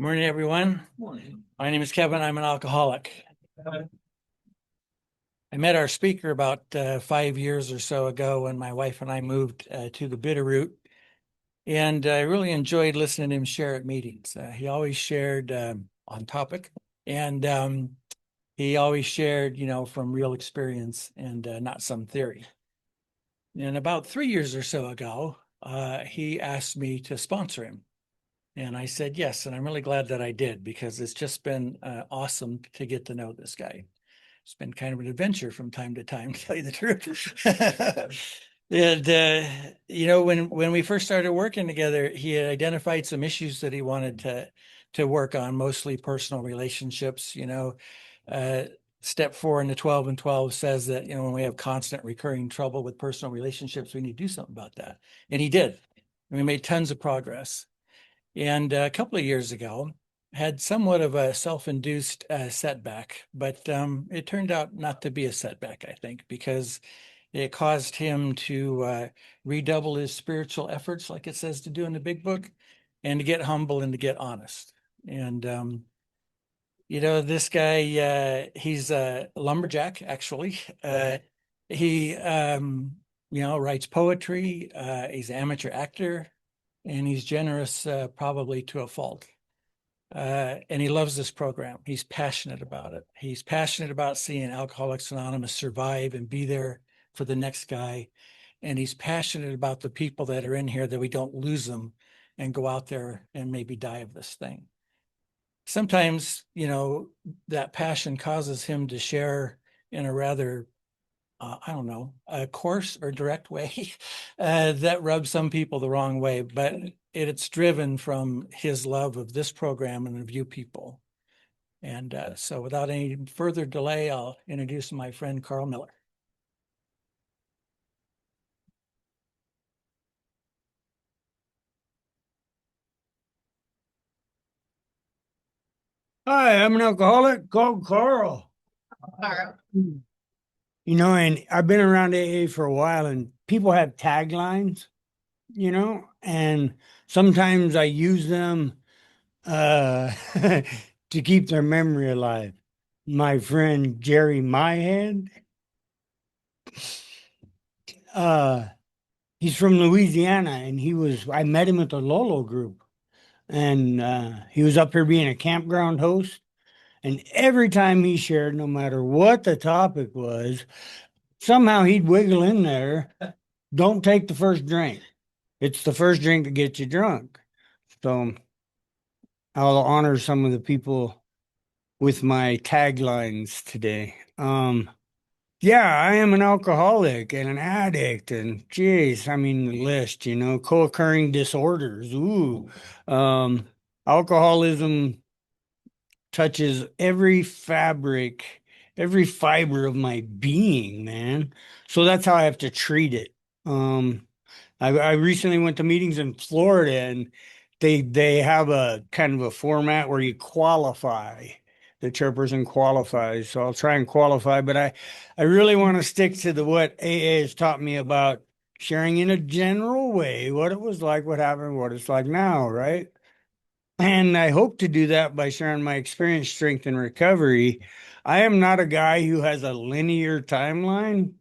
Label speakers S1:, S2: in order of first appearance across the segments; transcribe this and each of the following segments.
S1: Morning, everyone.
S2: Morning.
S1: My name is Kevin. I'm an alcoholic. I met our speaker about 5 years or so ago when my wife and I moved to the Bitterroot, and I really enjoyed listening to him share at meetings. He always shared on topic, and he always shared, from real experience and not some theory. And about 3 years or so ago, he asked me to sponsor him. And I said yes, and I'm really glad that I did because it's just been awesome to get to know this guy. It's been kind of an adventure from time to time, to tell you the truth. And when we first started working together, he had identified some issues that he wanted to work on, mostly personal relationships. Uh, step 4 in the 12 and 12 says that when we have constant recurring trouble with personal relationships, we need to do something about that. And he did. And we made tons of progress. And a couple of years ago, had somewhat of a self-induced setback, but it turned out not to be a setback, I think, because it caused him to redouble his spiritual efforts, like it says to do in the big book, and to get humble and to get honest. And this guy, he's a lumberjack, actually. He writes poetry. He's an amateur actor, and he's generous, probably to a fault. And he loves this program. He's passionate about it. He's passionate about seeing Alcoholics Anonymous survive and be there for the next guy. And he's passionate about the people that are in here, that we don't lose them and go out there and maybe die of this thing. Sometimes, that passion causes him to share in a rather I don't know, a coarse or direct way that rubs some people the wrong way, but it's driven from his love of this program and of you people. And so without any further delay, I'll introduce my friend Carl Miller.
S2: Hi, I'm an alcoholic called Carl. And I've been around AA for a while, and people have taglines, and sometimes I use them to keep their memory alive. My friend Jerry Myhead, uh, he's from Louisiana, and I met him at the Lolo group, and he was up here being a campground host. And every time he shared, no matter what the topic was, somehow he'd wiggle in there. Don't take the first drink. It's the first drink that gets you drunk. So I'll honor some of the people with my taglines today. Yeah, I am an alcoholic and an addict, and geez, I mean the list, co-occurring disorders. Ooh, alcoholism touches every fabric, every fiber of my being, man. So that's how I have to treat it. I recently went to meetings in Florida, and they have a kind of a format where you qualify. The chairperson qualifies. So I'll try and qualify, but I really want to stick to what AA has taught me about sharing in a general way what it was like, what happened, what it's like now, right? And I hope to do that by sharing my experience, strength, and recovery. I am not a guy who has a linear timeline.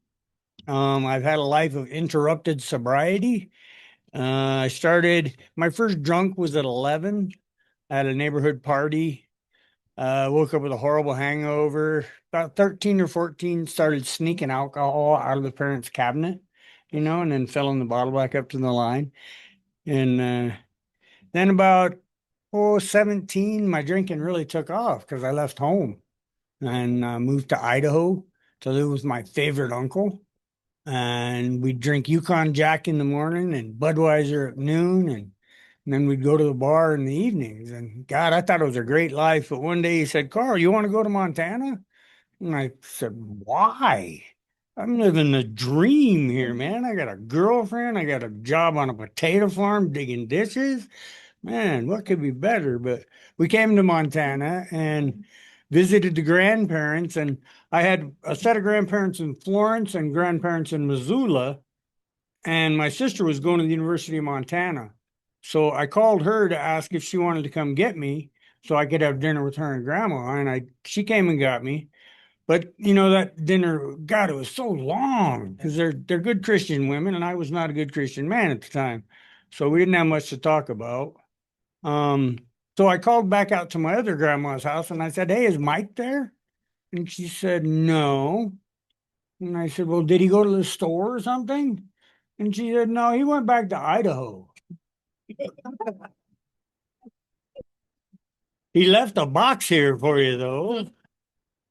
S2: I've had a life of interrupted sobriety. I started, my first drunk was at 11 at a neighborhood party. Woke up with a horrible hangover. About 13 or 14, started sneaking alcohol out of the parents' cabinet, and then filling the bottle back up to the line. And then about 17, my drinking really took off because I left home and moved to Idaho to live with my favorite uncle. And we'd drink Yukon Jack in the morning and Budweiser at noon, and then we'd go to the bar in the evenings. And God, I thought it was a great life. But one day he said, Carl, you want to go to Montana? And I said, why? I'm living the dream here, man. I got a girlfriend. I got a job on a potato farm digging ditches. Man, what could be better? But we came to Montana and visited the grandparents, and I had a set of grandparents in Florence and grandparents in Missoula, and my sister was going to the University of Montana. So I called her to ask if she wanted to come get me. so I could have dinner with her and grandma. And she came and got me. But that dinner, God, it was so long because they're good Christian women, and I was not a good Christian man at the time. So we didn't have much to talk about. Um, so I called back out to my other grandma's house and I said, "Hey, is Mike there?" And she said, "No." And I said, "Well, did he go to the store or something?" And she said, "No, he went back to Idaho. He left a box here for you, though.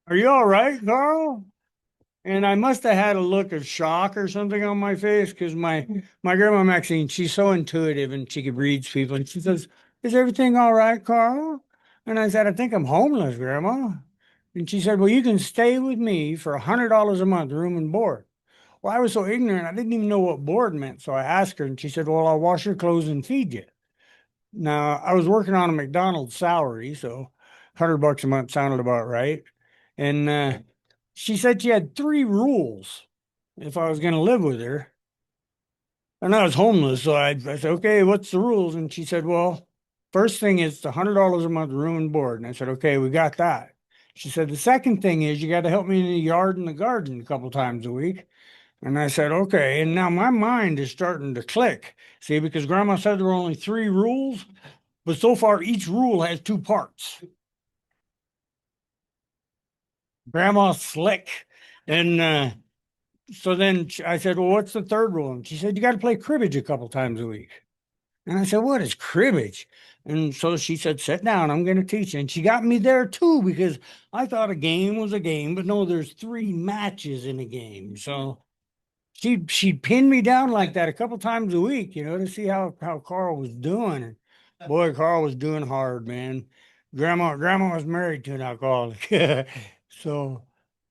S2: Are you all right, Carl?" And I must have had a look of shock or something on my face because my grandma Maxine, she's so intuitive and she reads people. And she says, "Is everything all right, Carl?" And I said, "I think I'm homeless, Grandma." And she said, "Well, you can stay with me for $100 a month, room and board." Well, I was so ignorant, I didn't even know what board meant. So I asked her, and she said, "Well, I'll wash your clothes and feed you." Now, I was working on a McDonald's salary, so $100 a month sounded about right. And she said she had three rules if I was going to live with her. And I was homeless, so I said, "Okay, what's the rules?" And she said, "Well, first thing is the $100 a month room and board." And I said, "Okay, we got that." She said, "The second thing is you got to help me in the yard and the garden a couple times a week." And I said, "Okay." And now my mind is starting to click. See, because Grandma said there were only three rules, but so far each rule has two parts. Grandma's slick. And so then I said, "Well, what's the third rule?" And she said, "You got to play cribbage a couple times a week." And I said, "What is cribbage?" And so she said, "Sit down, I'm going to teach you." And she got me there too, because I thought a game was a game, but no, there's three matches in a game. So she pinned me down like that a couple times a week, to see how Carl was doing. And boy, Carl was doing hard, man. Grandma was married to an alcoholic. So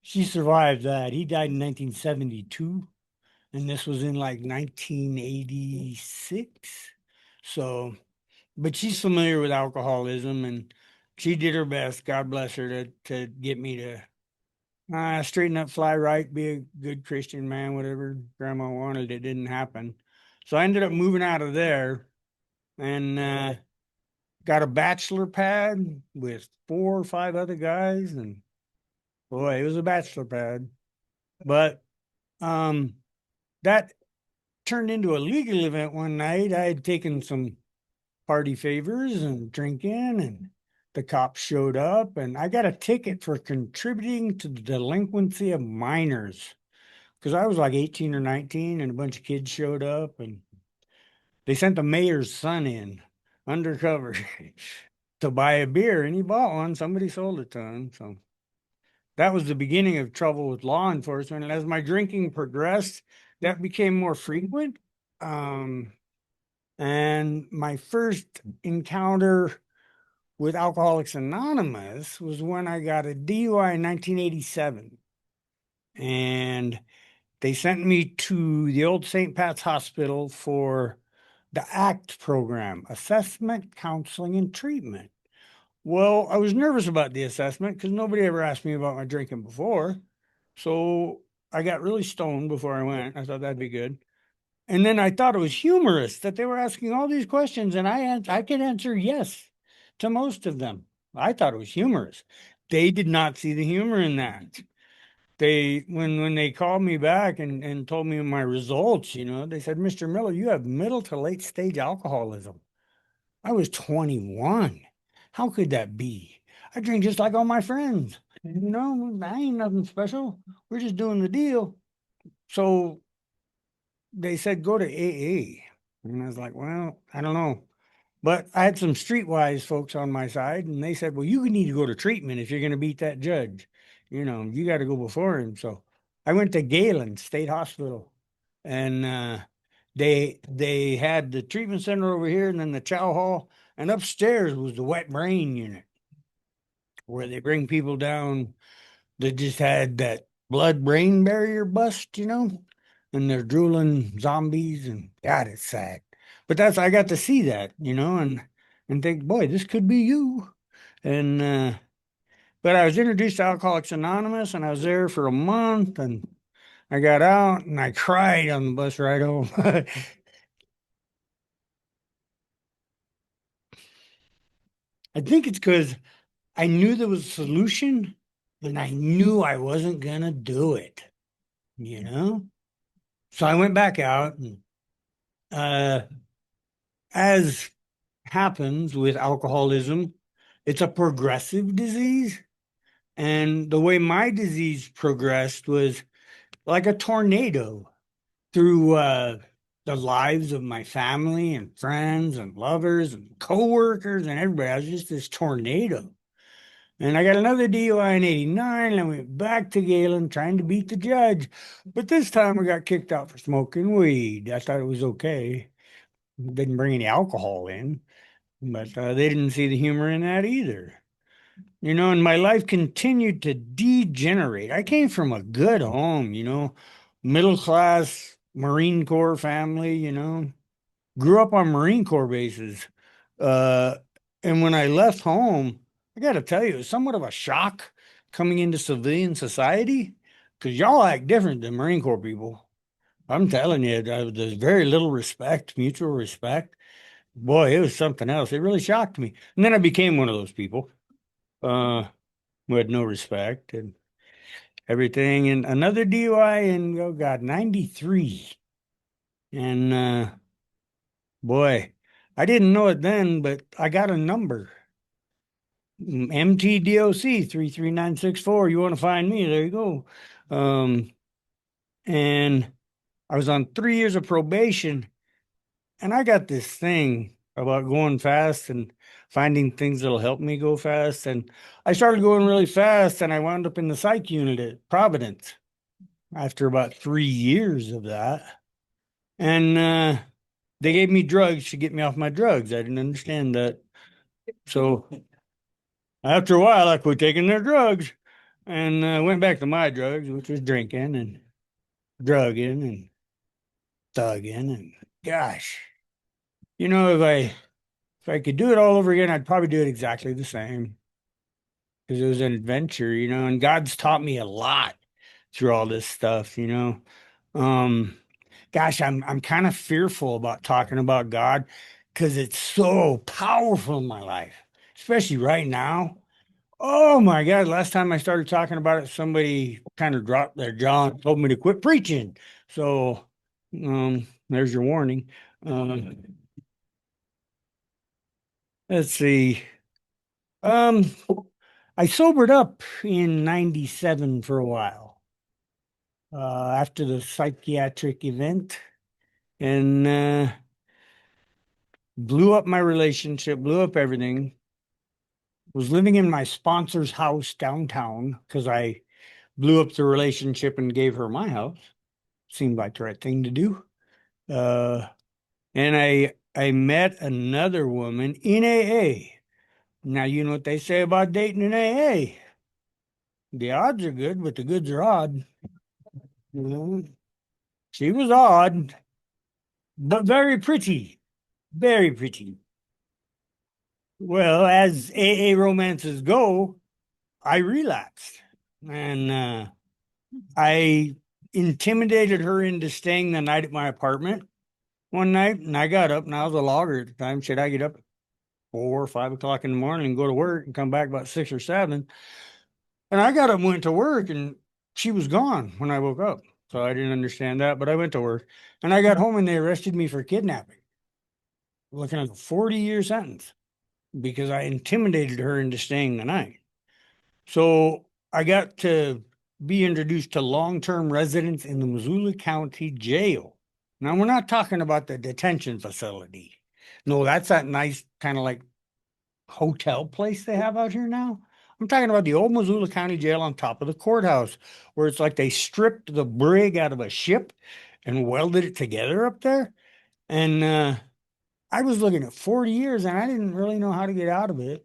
S2: she survived that. He died in 1972, and this was in like 1986. So, but she's familiar with alcoholism, and she did her best, God bless her, to get me to straighten up, fly right, be a good Christian man, whatever grandma wanted. It didn't happen. So I ended up moving out of there and got a bachelor pad with 4 or 5 other guys. And boy, it was a bachelor pad. But um, that turned into a legal event one night. I had taken some party favors and drinking, and the cops showed up, and I got a ticket for contributing to the delinquency of minors because I was like 18 or 19, and a bunch of kids showed up, and they sent the mayor's son in undercover to buy a beer, and he bought one. Somebody sold it to him. So that was the beginning of trouble with law enforcement. And as my drinking progressed, that became more frequent. Um, and my first encounter with Alcoholics Anonymous was when I got a DUI in 1987. And they sent me to the old St. Pat's Hospital for the ACT program, Assessment, Counseling, and Treatment. Well, I was nervous about the assessment because nobody ever asked me about my drinking before. So I got really stoned before I went. I thought that'd be good. And then I thought it was humorous that they were asking all these questions, and I could answer yes to most of them. I thought it was humorous. They did not see the humor in that. When they called me back and told me my results, they said, "Mr. Miller, you have middle to late stage alcoholism." I was 21. How could that be? I drink just like all my friends. I ain't nothing special. We're just doing the deal. So they said, "Go to AA." And I was like, "Well, I don't know." But I had some streetwise folks on my side, and they said, "Well, you need to go to treatment if you're going to beat that judge. You got to go before him." So I went to Galen State Hospital, and they had the treatment center over here, and then the chow hall, and upstairs was the wet brain unit where they bring people down that just had that blood brain barrier bust, and they're drooling zombies, and God, it's sad. But I got to see that, and think, boy, this could be you. And but I was introduced to Alcoholics Anonymous, and I was there for a month, and I got out and I cried on the bus ride home. I think it's because I knew there was a solution and I knew I wasn't gonna do it, you know? So I went back out and uh as happens with alcoholism, it's a progressive disease. And the way my disease progressed was like a tornado through the lives of my family and friends and lovers and coworkers and everybody. I was just this tornado. And I got another DUI in 89, and I went back to Galen trying to beat the judge. But this time I got kicked out for smoking weed. I thought it was okay. Didn't bring any alcohol in, but they didn't see the humor in that either. And my life continued to degenerate. I came from a good home, middle class Marine Corps family, grew up on Marine Corps bases. Uh, and when I left home, I got to tell you, it was somewhat of a shock coming into civilian society because y'all act different than Marine Corps people. I'm telling you, there's very little respect, mutual respect. Boy, it was something else. It really shocked me. And then I became one of those people uh, who had no respect and everything. And another DUI in, oh God, 93. And boy, I didn't know it then, but I got a number. MTDOC 33964. You want to find me? There you go. Um, and I was on 3 years of probation, and I got this thing about going fast and finding things that'll help me go fast. And I started going really fast, and I wound up in the psych unit at Providence after about 3 years of that. And they gave me drugs to get me off my drugs. I didn't understand that. So after a while, I quit taking their drugs and went back to my drugs, which was drinking and drugging and thugging. And gosh, if I could do it all over again, I'd probably do it exactly the same because it was an adventure, and God's taught me a lot through all this stuff. Um, gosh, I'm kind of fearful about talking about God because it's so powerful in my life, especially right now. Oh my God, last time I started talking about it, somebody kind of dropped their jaw and told me to quit preaching. So, there's your warning. Um, let's see. Um, I sobered up in 97 for a while, after the psychiatric event and blew up my relationship, blew up everything. Was living in my sponsor's house downtown because I blew up the relationship and gave her my house. Seemed like the right thing to do. Uh, and I met another woman in AA. Now you know what they say about dating in AA. The odds are good, but the goods are odd. You know, she was odd, but very pretty, very pretty. Well, as AA romances go, I relapsed, and I intimidated her into staying the night at my apartment one night, and I got up, and I was a logger at the time. Should I get up at 4 or 5 o'clock in the morning and go to work and come back about 6 or 7? And I got up and went to work, and she was gone when I woke up. So I didn't understand that, but I went to work, and I got home, and they arrested me for kidnapping, looking at a 40-year sentence because I intimidated her into staying the night. So I got to be introduced to long-term residents in the Missoula County Jail. Now, we're not talking about the detention facility. No, that's that nice kind of like hotel place they have out here now. I'm talking about the old Missoula County Jail on top of the courthouse, where it's like they stripped the brig out of a ship and welded it together up there. And I was looking at 40 years and I didn't really know how to get out of it.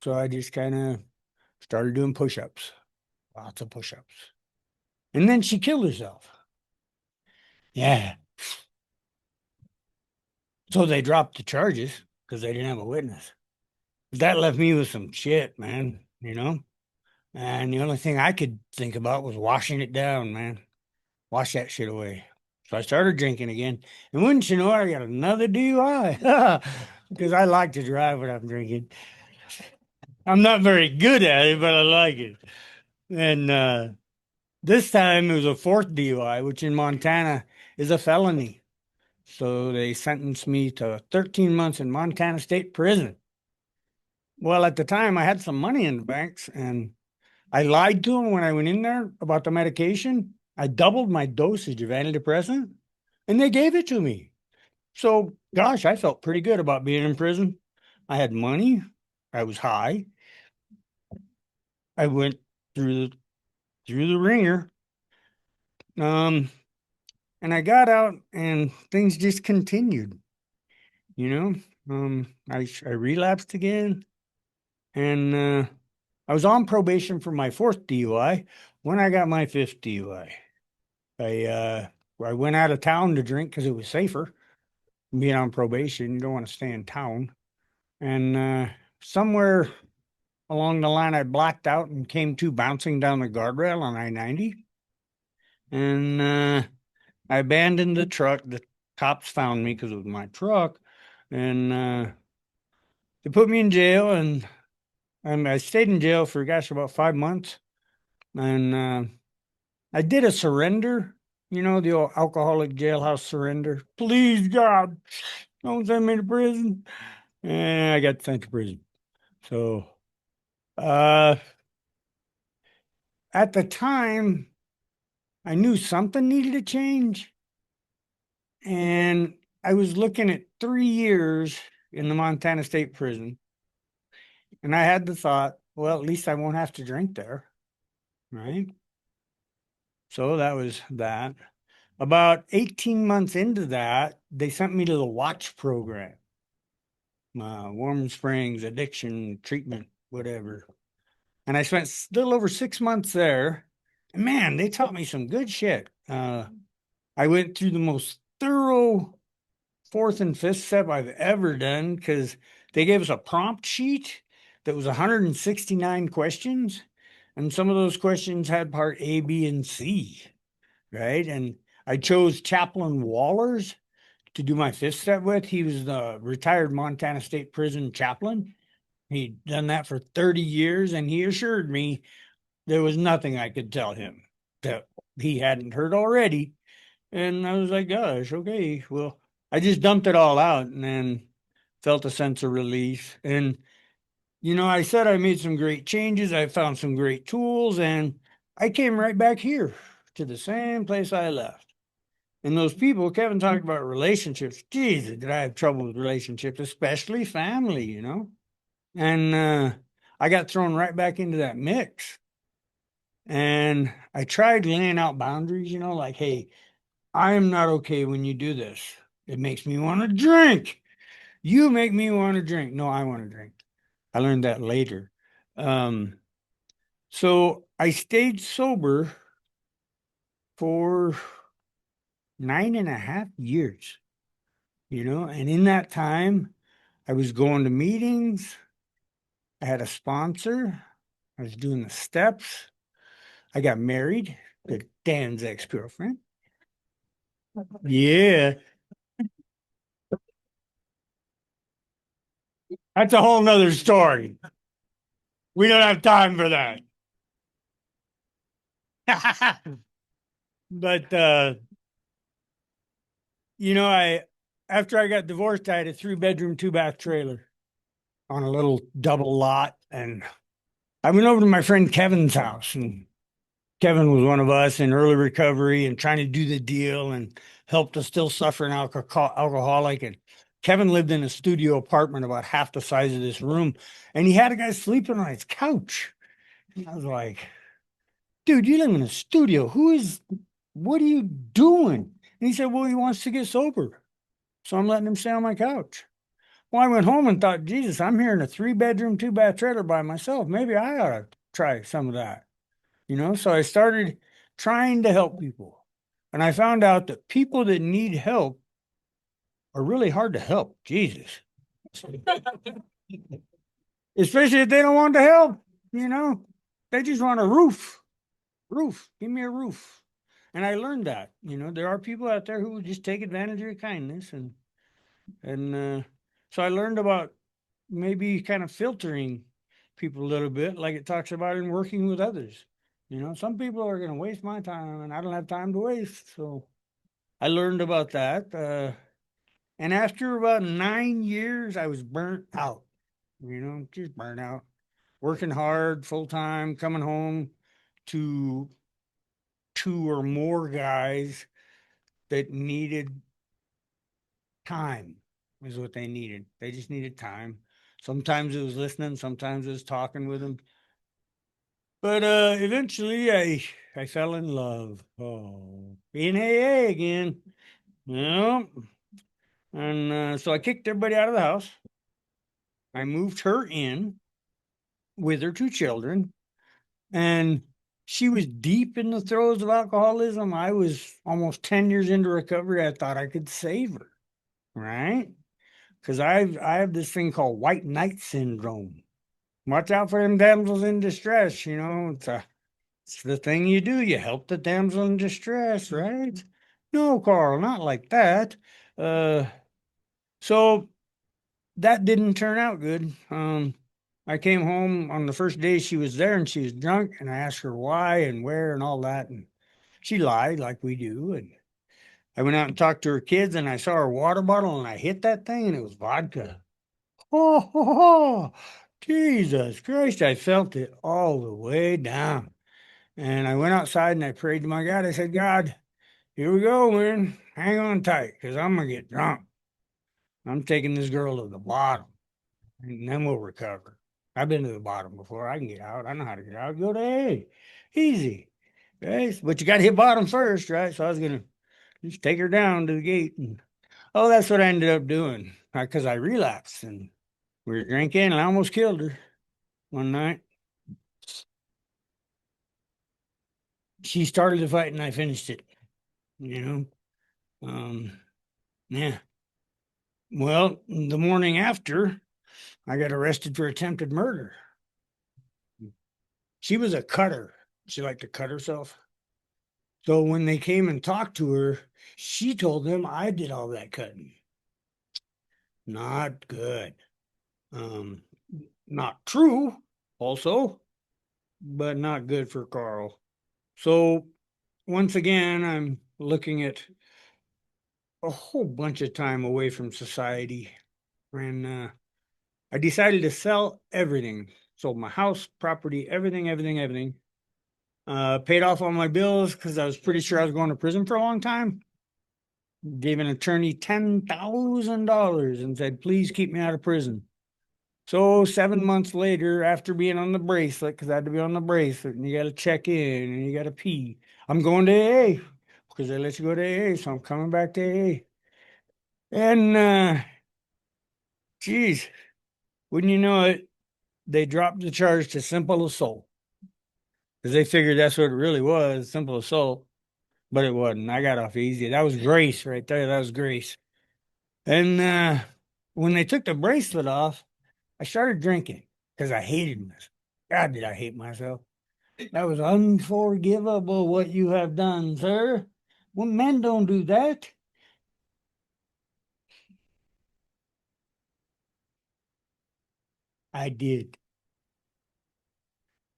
S2: So I just kind of started doing push-ups, lots of push-ups. And then she killed herself. Yeah. So they dropped the charges because they didn't have a witness. That left me with some shit, man. And the only thing I could think about was washing it down, man. Wash that shit away. So I started drinking again. And wouldn't you know it, I got another DUI. because I like to drive when I'm drinking. I'm not very good at it, but I like it. And this time it was a fourth DUI, which in Montana is a felony. So they sentenced me to 13 months in Montana State Prison. Well, at the time, I had some money in the banks and I lied to them when I went in there about the medication. I doubled my dosage of antidepressant and they gave it to me. So, gosh, I felt pretty good about being in prison. I had money. I was high. I went through the ringer. Um, and I got out and things just continued, you know. I relapsed again and I was on probation for my fourth DUI when I got my fifth DUI. I went out of town to drink because it was safer. Being on probation, you don't want to stay in town. And somewhere along the line, I blacked out and came to bouncing down the guardrail on I-90. And I abandoned the truck. The cops found me because it was my truck. And they put me in jail. And I stayed in jail for, gosh, about 5 months. And I did a surrender, the old alcoholic jailhouse surrender. Please, God, don't send me to prison. And I got sent to prison. So, uh, at the time, I knew something needed to change. And I was looking at 3 years in the Montana State Prison. And I had the thought, well, at least I won't have to drink there. Right. So that was that. About 18 months into that, they sent me to the Watch program, Warm Springs addiction treatment, whatever. And I spent a little over 6 months there. And man, they taught me some good shit. I went through the most thorough fourth and fifth step I've ever done because they gave us a prompt sheet that was 169 questions. And some of those questions had part A, B, and C, right? And I chose Chaplain Wallers to do my fifth step with. He was the retired Montana State Prison chaplain. He'd done that for 30 years, and he assured me there was nothing I could tell him that he hadn't heard already. And I was like, gosh, okay, well, I just dumped it all out and then felt a sense of relief. And, I said I made some great changes. I found some great tools, and I came right back here to the same place I left. And those people, Kevin talked about relationships. Jesus, did I have trouble with relationships, especially family. And I got thrown right back into that mix. And I tried laying out boundaries, like, hey, I am not okay when you do this. It makes me want to drink. You make me want to drink. No, I want to drink. I learned that later. Um, so I stayed sober for 9.5 years, and in that time, I was going to meetings. I had a sponsor. I was doing the steps. I got married to Dan's ex-girlfriend. Yeah, that's a whole nother story. We don't have time for that. But I after I got divorced, I had a 3-bedroom, 2-bath trailer on a little double lot. And I went over to my friend Kevin's house, and Kevin was one of us in early recovery and trying to do the deal and helped a still suffering alcoholic. And Kevin lived in a studio apartment about half the size of this room, and he had a guy sleeping on his couch. And I was like, dude, you live in a studio. What are you doing? And he said, well, he wants to get sober. So I'm letting him stay on my couch. Well, I went home and thought, Jesus, I'm here in a 3-bedroom, 2-bath trailer by myself. Maybe I ought to try some of that. So I started trying to help people. And I found out that people that need help are really hard to help. Jesus. Especially if they don't want to help, they just want a roof. Roof. Give me a roof. And I learned that, there are people out there who will just take advantage of your kindness and So I learned about maybe kind of filtering people a little bit, like it talks about in working with others. Some people are going to waste my time and I don't have time to waste. So I learned about that. And after about 9 years, I was burnt out, just burnt out, working hard, full time, coming home to two or more guys that needed time, is what they needed. They just needed time. Sometimes it was listening, sometimes it was talking with them. But eventually I fell in love. Oh, in AA again. Yeah. And so I kicked everybody out of the house. I moved her in with her two children, and she was deep in the throes of alcoholism. I was almost 10 years into recovery. I thought I could save her, right? Because I have this thing called white knight syndrome. Watch out for them damsels in distress. It's the thing you do. You help the damsel in distress, right? No, Carl, not like that. Uh, so that didn't turn out good. I came home on the first day she was there and she was drunk, and I asked her why and where and all that, and she lied like we do. And I went out and talked to her kids, and I saw her water bottle, and I hit that thing, and it was vodka. Oh, Jesus Christ! I felt it all the way down. And I went outside and I prayed to my God. I said, God, here we go, man. Hang on tight, because I'm gonna get drunk. I'm taking this girl to the bottom, and then we'll recover. I've been to the bottom before. I can get out. I know how to get out. Go to A. Easy. Right? But you got to hit bottom first, right? So I was gonna just take her down to the gate, and oh, that's what I ended up doing because I relapsed and we were drinking, and I almost killed her one night. She started the fight, and I finished it. You um, yeah. Well, the morning after, I got arrested for attempted murder. She was a cutter. She liked to cut herself. So when they came and talked to her, she told them I did all that cutting. Not good. Um, Not true, also, but not good for Carl. So once again, I'm looking at a whole bunch of time away from society. And I decided to sell everything. Sold my house, property, everything, everything, everything. Paid off all my bills because I was pretty sure I was going to prison for a long time. Gave an attorney $10,000 and said, please keep me out of prison. So 7 months later, after being on the bracelet, because I had to be on the bracelet, and you got to check in and you got to pee, I'm going to AA because they let you go to AA. So I'm coming back to AA. And geez, wouldn't you know it, they dropped the charge to simple assault because they figured that's what it really was, simple assault. But it wasn't. I got off easy. That was grace right there. That was grace. And when they took the bracelet off, I started drinking because I hated myself. God, did I hate myself? That was unforgivable what you have done, sir. Well, men don't do that. I did.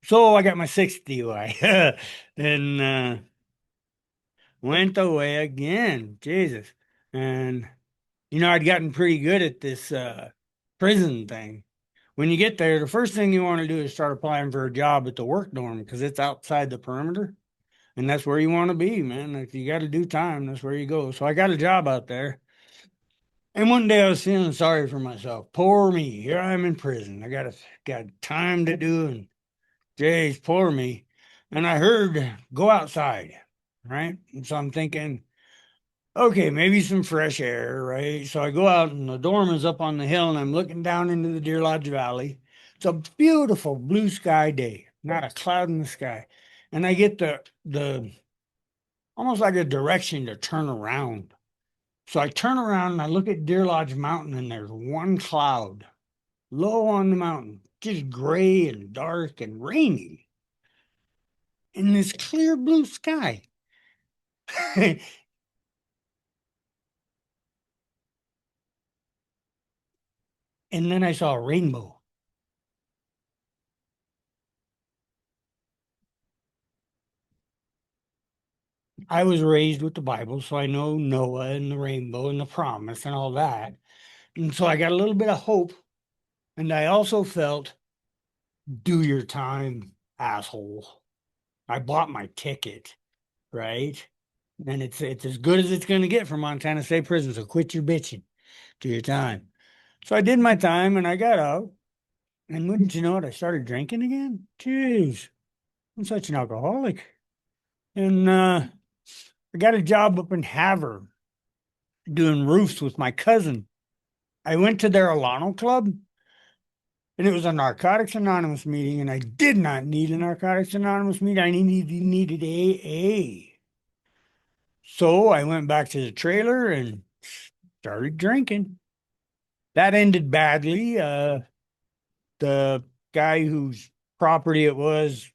S2: So I got my sixth DUI and went away again. Jesus. And, I'd gotten pretty good at this prison thing. When you get there, the first thing you want to do is start applying for a job at the work dorm because it's outside the perimeter. And that's where you want to be, man. If you got to do time, that's where you go. So I got a job out there. And one day I was feeling sorry for myself. Poor me. Here I am in prison. I got time to do, and jeez, poor me. And I heard go outside, right? And so I'm thinking, okay, maybe some fresh air, right? So I go out, and the dorm is up on the hill, and I'm looking down into the Deer Lodge Valley. It's a beautiful blue sky day, not a cloud in the sky. And I get the almost like a direction to turn around. So I turn around and I look at Deer Lodge Mountain, and there's one cloud low on the mountain, just gray and dark and rainy in this clear blue sky. And then I saw a rainbow. I was raised with the Bible, so I know Noah and the rainbow and the promise and all that. And so I got a little bit of hope. And I also felt, do your time, asshole. I bought my ticket, right? And it's as good as it's going to get for Montana State Prison. So quit your bitching. Do your time. So I did my time and I got out. And wouldn't you know it, I started drinking again. Jeez, I'm such an alcoholic. And I got a job up in Havre doing roofs with my cousin. I went to their Alano Club, and it was a Narcotics Anonymous meeting, and I did not need a Narcotics Anonymous meeting. I needed AA. So I went back to the trailer and started drinking. That ended badly. The guy whose property it was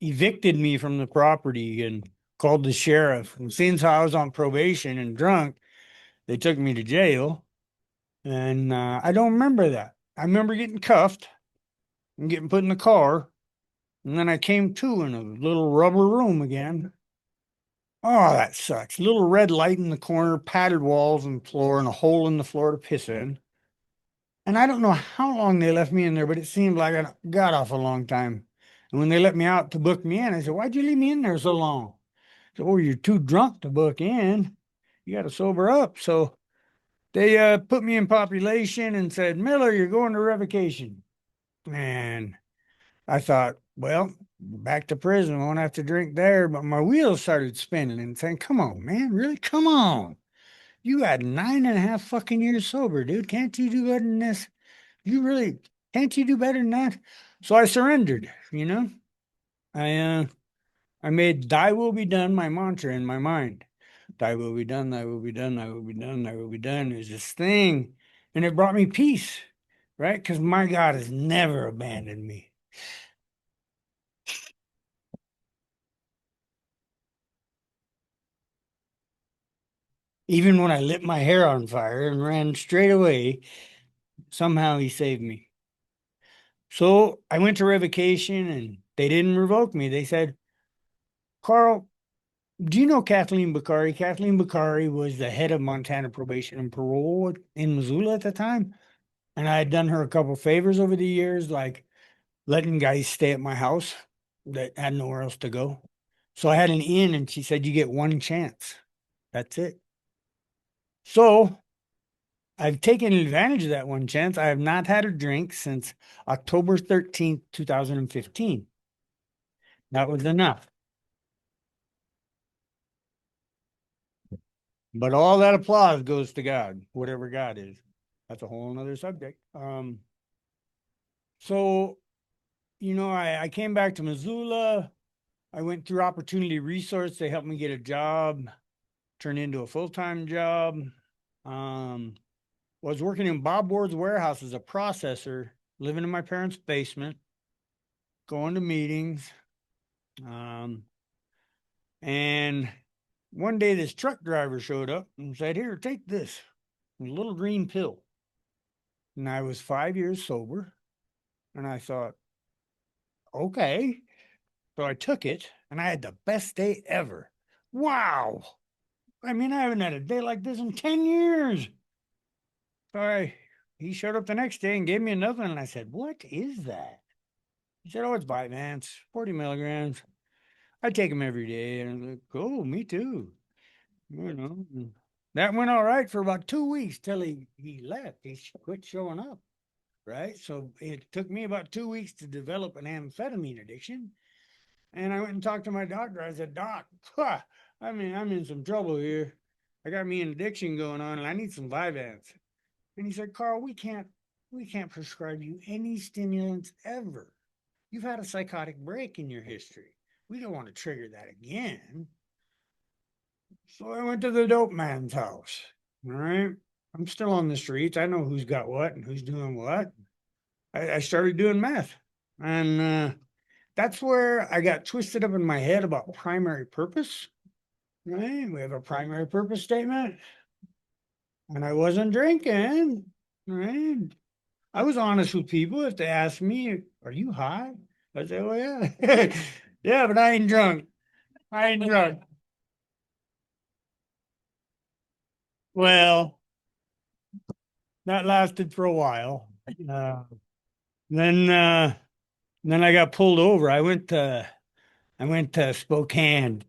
S2: evicted me from the property and called the sheriff. And since I was on probation and drunk, they took me to jail. And I don't remember that. I remember getting cuffed and getting put in the car. And then I came to in a little rubber room again. Oh, that sucks. Little red light in the corner, padded walls and floor, and a hole in the floor to piss in. And I don't know how long they left me in there, but it seemed like I got off a long time. And when they let me out to book me in, I said, "Why'd you leave me in there so long?" So, "Oh, you're too drunk to book in. You got to sober up." So they put me in population and said, "Miller, you're going to revocation." And I thought, well, back to prison. I won't have to drink there. But my wheels started spinning and saying, "Come on, man, really? Come on. You got 9.5 fucking years sober, dude. Can't you do better than this? You really can't you do better than that?" So I surrendered, you know. I uh I made "Thy will be done" my mantra in my mind. Thy will be done, thy will be done, thy will be done, thy will be done is this thing. And it brought me peace, right? Because my God has never abandoned me. Even when I lit my hair on fire and ran straight away, somehow he saved me. So I went to revocation and they didn't revoke me. They said, "Carl, do you know Kathleen Bakari?" Kathleen Bakari was the head of Montana Probation and Parole in Missoula at the time. And I had done her a couple favors over the years, like letting guys stay at my house that had nowhere else to go. So I had an inn and she said, "You get one chance. That's it." So I've taken advantage of that one chance. I have not had a drink since October 13th, 2015. That was enough. But all that applause goes to God, whatever God is. That's a whole nother subject. So, I came back to Missoula. I went through Opportunity Resource. They helped me get a job, turn into a full-time job. Um, was working in Bob Ward's warehouse as a processor, living in my parents' basement, going to meetings. Um, and one day this truck driver showed up and said, "Here, take this, a little green pill." And I was 5 years sober. And I thought, okay. So I took it and I had the best day ever. Wow. I mean, I haven't had a day like this in 10 years. He showed up the next day and gave me another one. And I said, "What is that?" He said, "Oh, it's Vyvanse, 40 milligrams. I take them every day." And I was like, "Cool, me too." And that went all right for about 2 weeks till he left. He quit showing up. Right. So it took me about 2 weeks to develop an amphetamine addiction. And I went and talked to my doctor. I said, "Doc, I'm in some trouble here. I got me an addiction going on and I need some Vyvanse." And he said, "Carl, we can't prescribe you any stimulants ever. You've had a psychotic break in your history. We don't want to trigger that again." So I went to the dope man's house. All right. I'm still on the streets. I know who's got what and who's doing what. I started doing meth. And that's where I got twisted up in my head about primary purpose. Right. We have a primary purpose statement. And I wasn't drinking. Right. I was honest with people. If they asked me, "Are you high?" I say, "Oh yeah, yeah, but I ain't drunk. I ain't drunk." Well, that lasted for a while. Uh, then, uh, then I got pulled over. I went to Spokane.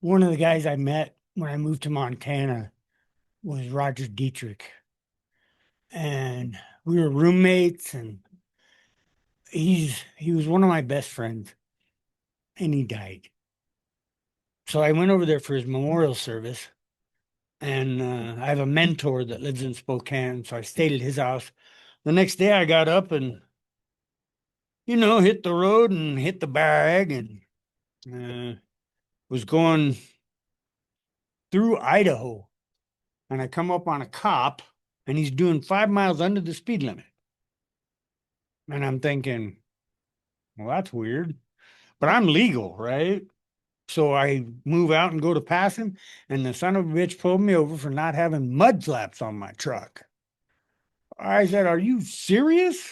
S2: One of the guys I met when I moved to Montana was Roger Dietrich, and we were roommates. And he was one of my best friends, and he died. So I went over there for his memorial service, and I have a mentor that lives in Spokane, so I stayed at his house. The next day, I got up and hit the road and hit the bag, and was going through Idaho, and I come up on a cop, and he's doing 5 miles under the speed limit, and I'm thinking, well, that's weird, but I'm legal, right? So I move out and go to pass him, and the son of a bitch pulled me over for not having mud flaps on my truck. I said, "Are you serious?"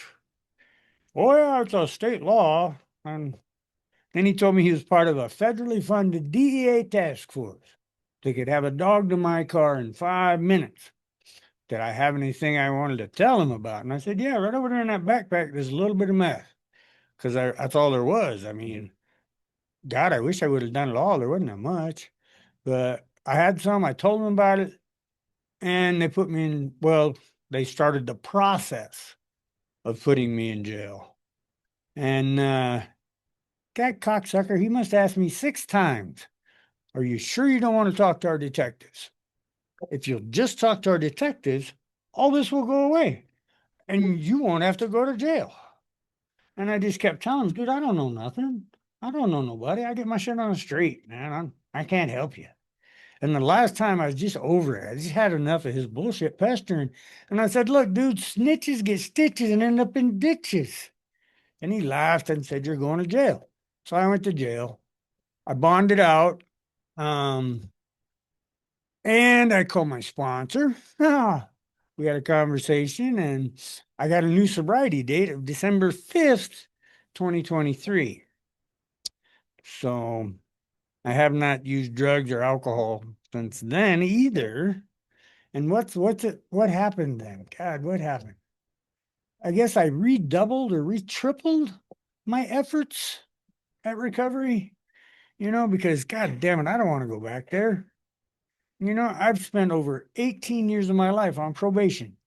S2: "Oh, yeah, it's a state law." And then he told me he was part of a federally funded DEA task force. They could have a dog to my car in 5 minutes. Did I have anything I wanted to tell him about? And I said, "Yeah, right over there in that backpack, there's a little bit of meth." Because that's all there was. I mean, God, I wish I would have done it all. There wasn't that much. But I had some. I told them about it. And they put me in, well, they started the process of putting me in jail. And that cocksucker, he must ask me 6 times, "Are you sure you don't want to talk to our detectives? If you'll just talk to our detectives, all this will go away and you won't have to go to jail." And I just kept telling him, "Dude, I don't know nothing. I don't know nobody. I get my shit on the street, man. I can't help you." And the last time I was just over it. I just had enough of his bullshit pestering. And I said, "Look, dude, snitches get stitches and end up in ditches." And he laughed and said, "You're going to jail." So I went to jail. I bonded out. Um, and I called my sponsor. We had a conversation, and I got a new sobriety date of December 5th, 2023. So I have not used drugs or alcohol since then either. And what happened then? God, what happened? I guess I redoubled or retripled my efforts at recovery, because God damn it, I don't want to go back there. I've spent over 18 years of my life on probation.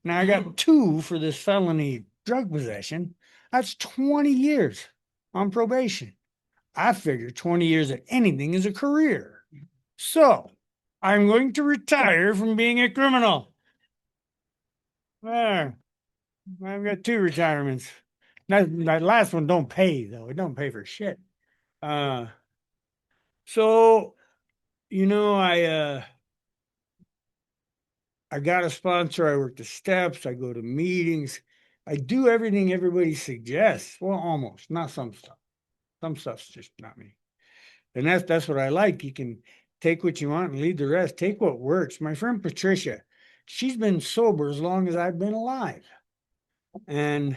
S2: Now I got two for this felony drug possession. That's 20 years on probation. I figure 20 years at anything is a career. So I'm going to retire from being a criminal. There, I've got two retirements. That last one don't pay though. It don't pay for shit. Uh, so I got a sponsor. I work the steps. I go to meetings. I do everything everybody suggests. Well, almost, not some stuff. Some stuff's just not me. And that's what I like. You can take what you want and leave the rest. Take what works. My friend Patricia, she's been sober as long as I've been alive. And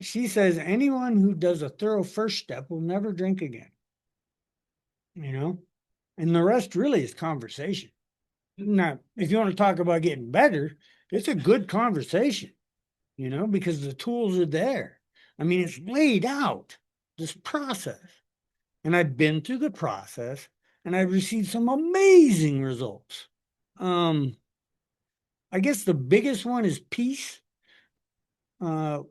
S2: she says anyone who does a thorough first step will never drink again. You know, and the rest really is conversation. Now, if you want to talk about getting better, it's a good conversation, because the tools are there. I mean, it's laid out, this process. And I've been through the process and I've received some amazing results. Um, I guess the biggest one is peace,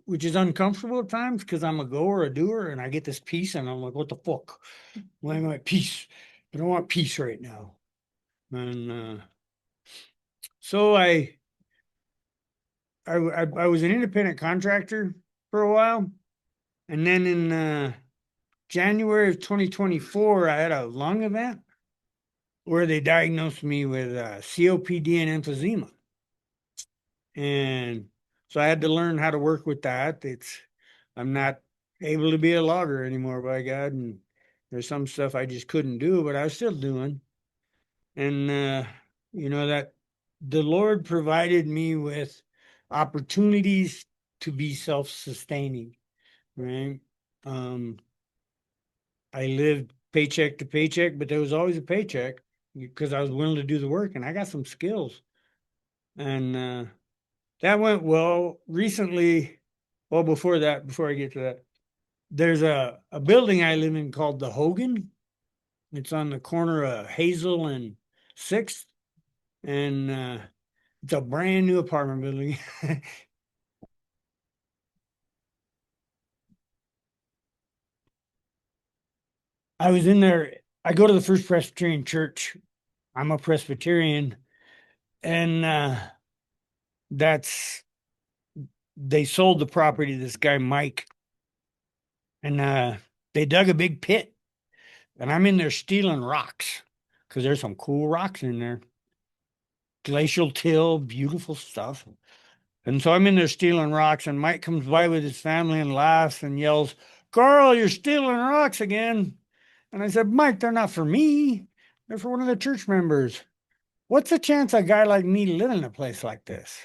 S2: which is uncomfortable at times because I'm a goer, a doer, and I get this peace and I'm like, what the fuck? Why am I at peace? I don't want peace right now. And so I was an independent contractor for a while. And then in January of 2024, I had a lung event where they diagnosed me with COPD and emphysema. And so I had to learn how to work with that. I'm not able to be a logger anymore, by God. And there's some stuff I just couldn't do, but I was still doing. And that the Lord provided me with opportunities to be self-sustaining, right? Um, I lived paycheck to paycheck, but there was always a paycheck because I was willing to do the work and I got some skills. And that went well. Recently, well, before that, before I get to that, there's a building I live in called the Hogan. It's on the corner of Hazel and Sixth, and it's a brand new apartment building. I was in there. I go to the First Presbyterian Church. I'm a Presbyterian, and that's they sold the property to this guy Mike, and they dug a big pit, and I'm in there stealing rocks because there's some cool rocks in there. Glacial till, beautiful stuff. And so I'm in there stealing rocks, and Mike comes by with his family and laughs and yells, "Carl, you're stealing rocks again." And I said, "Mike, they're not for me. They're for one of the church members. What's the chance a guy like me live in a place like this?"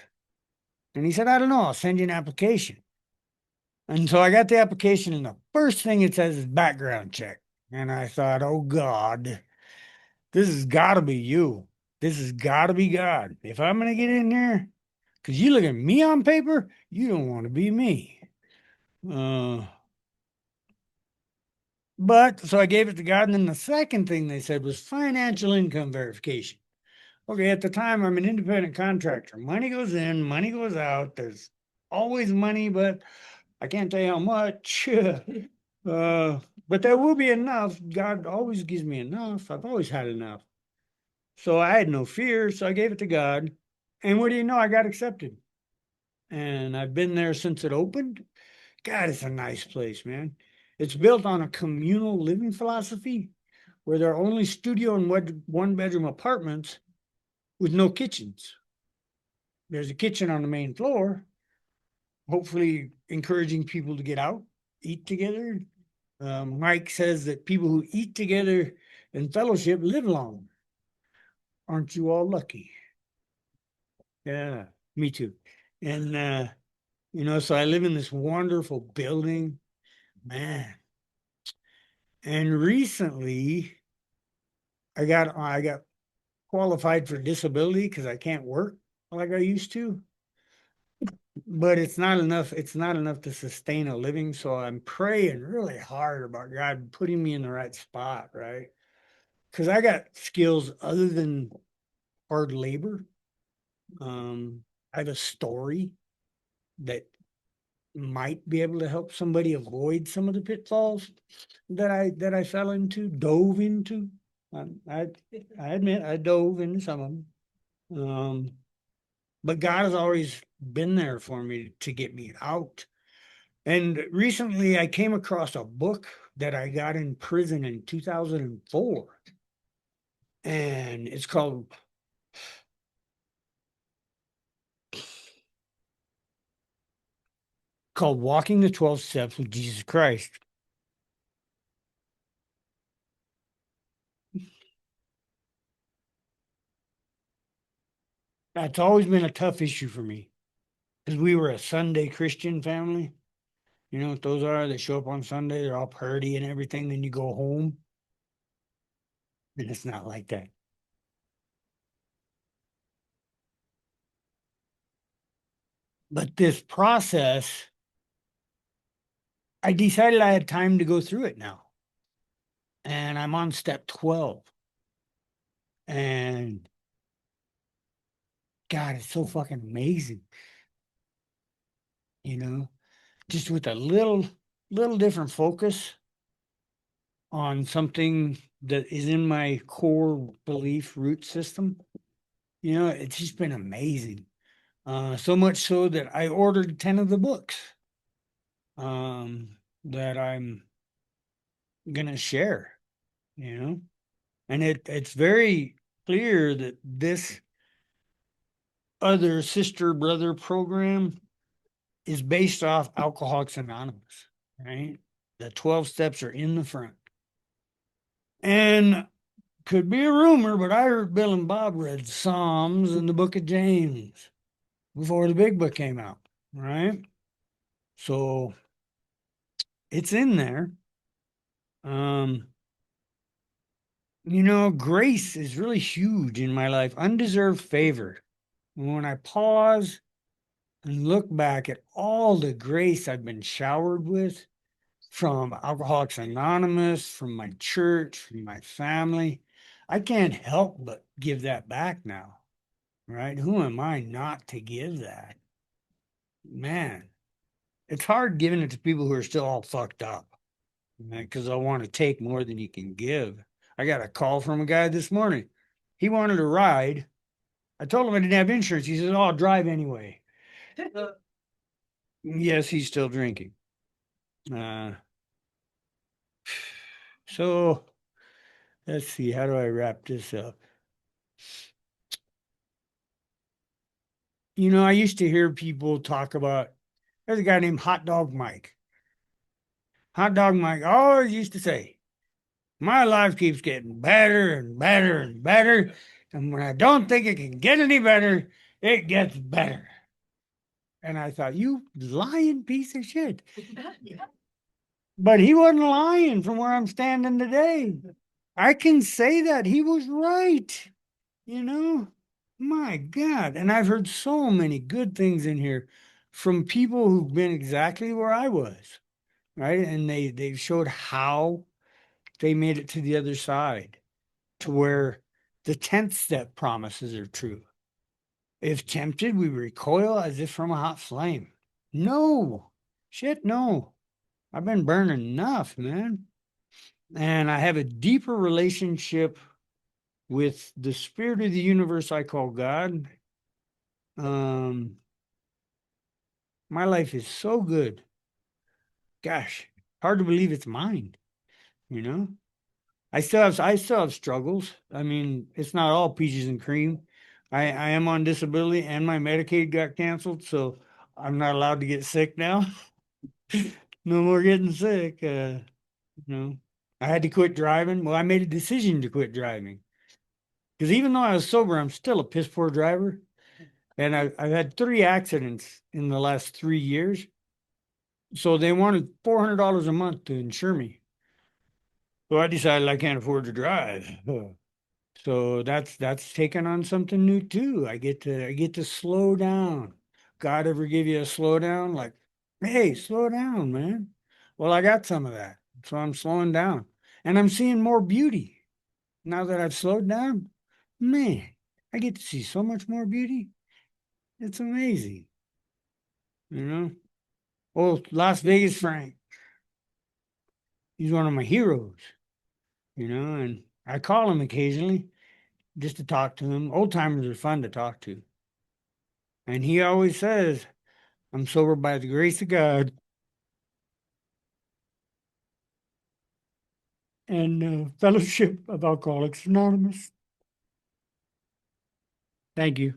S2: And he said, "I don't know. I'll send you an application." And so I got the application, and the first thing it says is background check. And I thought, oh God, this has got to be you. This has got to be God. If I'm going to get in there, because you look at me on paper, you don't want to be me. Uh, but so I gave it to God. And then the second thing they said was financial income verification. Okay, at the time, I'm an independent contractor. Money goes in, money goes out. There's always money, but I can't tell you how much. But there will be enough. God always gives me enough. I've always had enough. So I had no fear. So I gave it to God. And what do you know? I got accepted. And I've been there since it opened. God, it's a nice place, man. It's built on a communal living philosophy where there are only studio and one bedroom apartments with no kitchens. There's a kitchen on the main floor, hopefully encouraging people to get out, eat together. Mike says that people who eat together in fellowship live long. Aren't you all lucky? Yeah, me too. And, so I live in this wonderful building, man. And recently I got qualified for disability because I can't work like I used to. But it's not enough to sustain a living. So I'm praying really hard about God putting me in the right spot, right? Because I got skills other than hard labor. I have a story that might be able to help somebody avoid some of the pitfalls that I fell into, dove into. I I admit I dove into some of them. But God has always been there for me to get me out. And recently I came across a book that I got in prison in 2004. And it's called Walking the 12 Steps with Jesus Christ. That's always been a tough issue for me because we were a Sunday Christian family. You know what those are? They show up on Sunday, they're all party and everything. Then you go home, and it's not like that. But this process, I decided I had time to go through it now. And I'm on step 12. And God, it's so fucking amazing, you know, just with a little different focus on something that is in my core belief root system. It's just been amazing. So much so that I ordered 10 of the books that I'm gonna share, you know. And it's very clear that this other sister brother program is based off Alcoholics Anonymous, right? The 12 steps are in the front. And could be a rumor, but I heard Bill and Bob read Psalms and the book of James before the big book came out, right? So it's in there. Um, grace is really huge in my life, undeserved favor. And when I pause and look back at all the grace I've been showered with from Alcoholics Anonymous, from my church, from my family, I can't help but give that back now, right? Who am I not to give that? Man, it's hard giving it to people who are still all fucked up because I want to take more than you can give. I got a call from a guy this morning. He wanted a ride. I told him I didn't have insurance. He says, "Oh, I'll drive anyway." Yes, he's still drinking. Uh, so let's see, how do I wrap this up? I used to hear people talk about, there's a guy named Hot Dog Mike. Hot Dog Mike always used to say, my life keeps getting better and better and better. And when I don't think it can get any better, it gets better. And I thought, you lying piece of shit. But he wasn't lying from where I'm standing today. I can say that he was right. You know, my God. And I've heard so many good things in here from people who've been exactly where I was, right? And they showed how they made it to the other side, to where the 10th step promises are true. If tempted, we recoil as if from a hot flame. No, shit, no. I've been burned enough, man. And I have a deeper relationship with the spirit of the universe I call God. Um, my life is so good. Gosh, hard to believe it's mine, you know? I still have struggles. I mean, it's not all peaches and cream. I am on disability and my Medicaid got canceled, so I'm not allowed to get sick now. No more getting sick. I had to quit driving. Well, I made a decision to quit driving because even though I was sober, I'm still a piss poor driver. And I've had 3 accidents in the last 3 years. So they wanted $400 a month to insure me. So I decided I can't afford to drive. So that's taking on something new too. I get to slow down. God ever give you a slow down? Like, hey, slow down, man. Well, I got some of that. So I'm slowing down. And I'm seeing more beauty. Now that I've slowed down, man, I get to see so much more beauty. It's you know? Oh, Las Vegas Frank, he's one of my heroes, and I call him occasionally just to talk to him. Old timers are fun to talk to. And he always says, I'm sober by the grace of God and Fellowship of Alcoholics Anonymous. Thank you.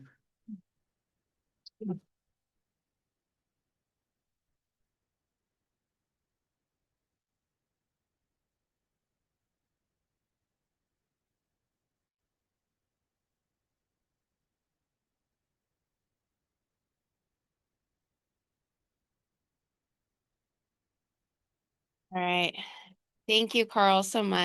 S3: All right. Thank you, Carl, so much.